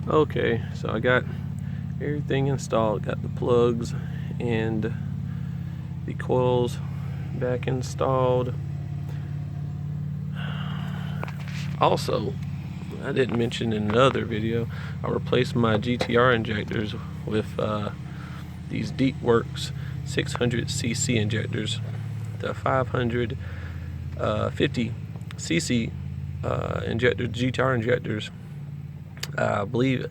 Okay, so I got everything installed. Got the plugs and the coils back installed. Also, I didn't mention in another video, I replaced my GTR injectors with these DeepWorks 600cc injectors. The 550cc GTR injectors, I believe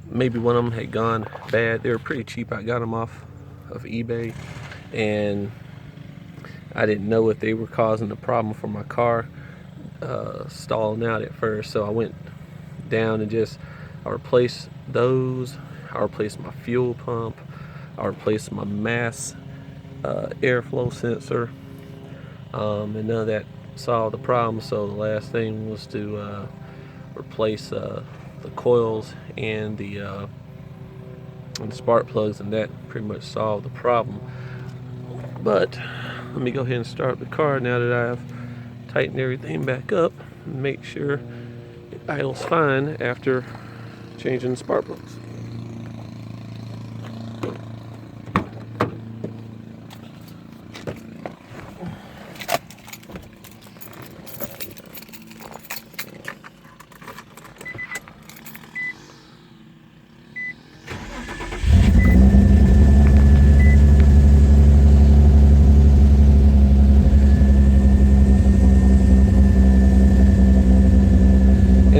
maybe one of them had gone bad. They were pretty cheap. I got them off of eBay, and I didn't know if they were causing a problem for my car stalling out at first. So I went down and I replaced those. I replaced my fuel pump. I replaced my mass airflow sensor, and none of that solved the problem. So the last thing was to replace the coils and the spark plugs, and that pretty much solved the problem. But let me go ahead and start the car now that I've tightened everything back up and make sure it idles fine after changing the spark plugs.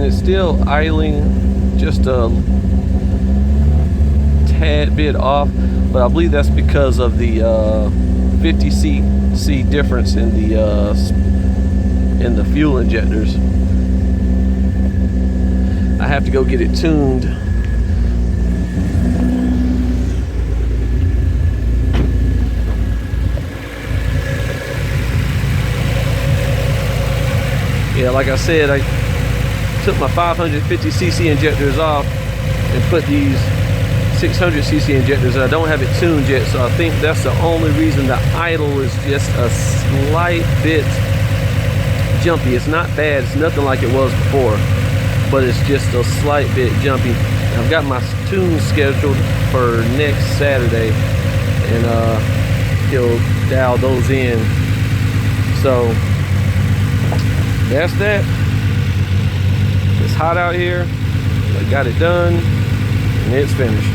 Still idling just a tad bit off, but I believe that's because of the 50cc difference in the fuel injectors. I have to go get it tuned. Yeah, like I said, I took my 550cc injectors off and put these 600cc injectors. I don't have it tuned yet, so I think that's the only reason the idle is just a slight bit jumpy. It's not bad, it's nothing like it was before, but it's just a slight bit jumpy. I've got my tune scheduled for next Saturday, and he'll dial those in. So that's that. It's hot out here. I got it done and it's finished.